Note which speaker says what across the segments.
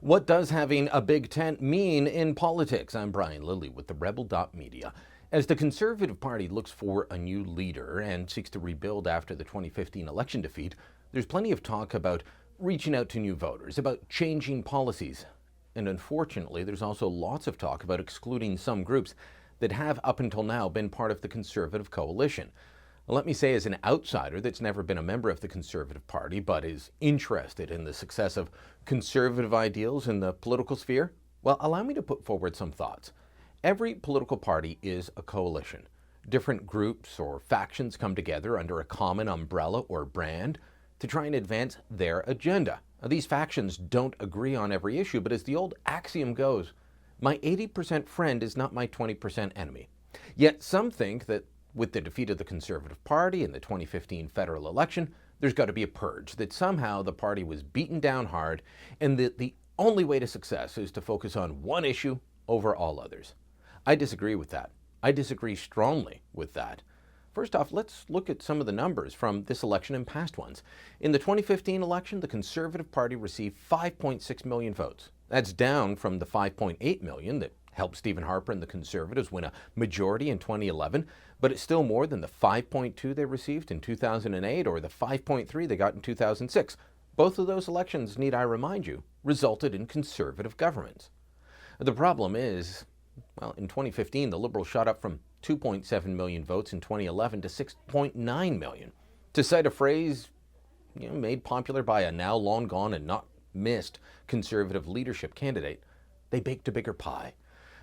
Speaker 1: What does having a big tent mean in politics? I'm Brian Lilley with the Rebel.media. As the Conservative Party looks for a new leader and seeks to rebuild after the 2015 election defeat, there's plenty of talk about reaching out to new voters, about changing policies. And unfortunately, there's also lots of talk about excluding some groups that have up until now been part of the Conservative coalition. Let me say, as an outsider that's never been a member of the Conservative Party but is interested in the success of conservative ideals in the political sphere, well, allow me to put forward some thoughts. Every political party is a coalition. Different groups or factions come together under a common umbrella or brand to try and advance their agenda. Now, these factions don't agree on every issue, but as the old axiom goes, my 80% friend is not my 20% enemy. Yet some think that with the defeat of the Conservative Party in the 2015 federal election, there's got to be a purge, that somehow the party was beaten down hard and that the only way to success is to focus on one issue over all others. I disagree with that. I disagree strongly with that. First off, let's look at some of the numbers from this election and past ones. In the 2015 election, the Conservative Party received 5.6 million votes. That's down from the 5.8 million that helped Stephen Harper and the Conservatives win a majority in 2011, but it's still more than the 5.2 they received in 2008 or the 5.3 they got in 2006. Both of those elections, need I remind you, resulted in Conservative governments. The problem is, well, in 2015, the Liberals shot up from 2.7 million votes in 2011 to 6.9 million. To cite a phrase made popular by a now long gone and not missed Conservative leadership candidate, they baked a bigger pie.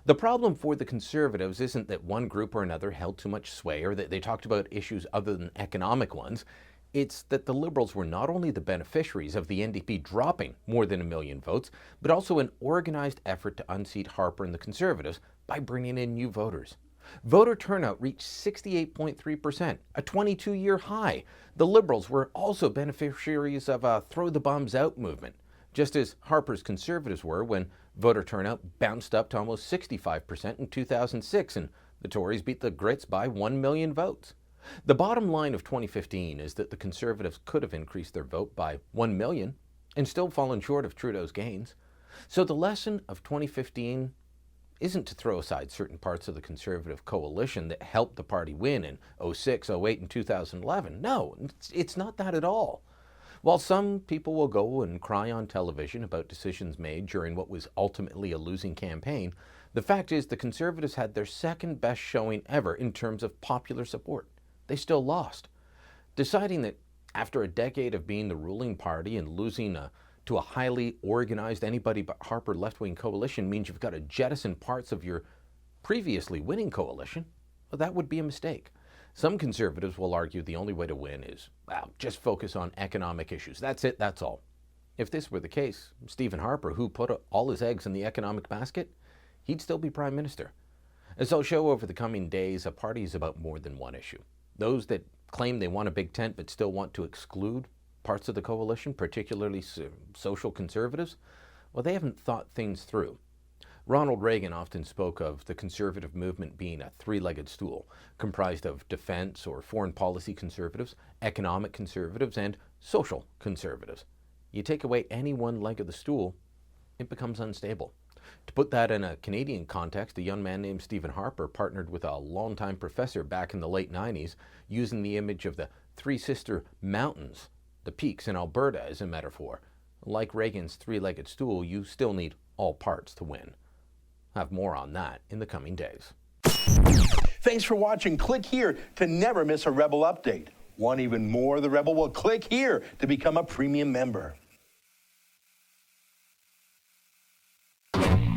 Speaker 1: The problem for the Conservatives isn't that one group or another held too much sway or that they talked about issues other than economic ones. It's that the Liberals were not only the beneficiaries of the NDP dropping more than 1 million votes, but also an organized effort to unseat Harper and the Conservatives by bringing in new voters. Voter turnout reached 68.3%, a 22-year high. The Liberals were also beneficiaries of a throw the bombs out movement, just as Harper's Conservatives were when voter turnout bounced up to almost 65% in 2006 and the Tories beat the Grits by 1 million votes. The bottom line of 2015 is that the Conservatives could have increased their vote by 1 million and still fallen short of Trudeau's gains. So the lesson of 2015 isn't to throw aside certain parts of the Conservative coalition that helped the party win in 06, 08, and 2011. No, it's not that at all. While some people will go and cry on television about decisions made during what was ultimately a losing campaign, the fact is the Conservatives had their second best showing ever in terms of popular support. They still lost. Deciding that after a decade of being the ruling party and losing to a highly organized anybody but Harper left-wing coalition means you've got to jettison parts of your previously winning coalition, well, that would be a mistake. Some Conservatives will argue the only way to win is, well, just focus on economic issues. That's it, that's all. If this were the case, Stephen Harper, who put all his eggs in the economic basket, he'd still be Prime Minister. As I'll show over the coming days, a party is about more than one issue. Those that claim they want a big tent but still want to exclude parts of the coalition, particularly social conservatives, well, they haven't thought things through. Ronald Reagan often spoke of the conservative movement being a three-legged stool, comprised of defense or foreign policy conservatives, economic conservatives, and social conservatives. You take away any one leg of the stool, it becomes unstable. To put that in a Canadian context, a young man named Stephen Harper partnered with a longtime professor back in the late 90s, using the image of the Three Sister Mountains, the peaks in Alberta, as a metaphor. Like Reagan's three-legged stool, you still need all parts to win. Have more on that in the coming days.
Speaker 2: Thanks for watching. Click here to never miss a Rebel update. Want even more of the Rebel? Well, click here to become a premium member.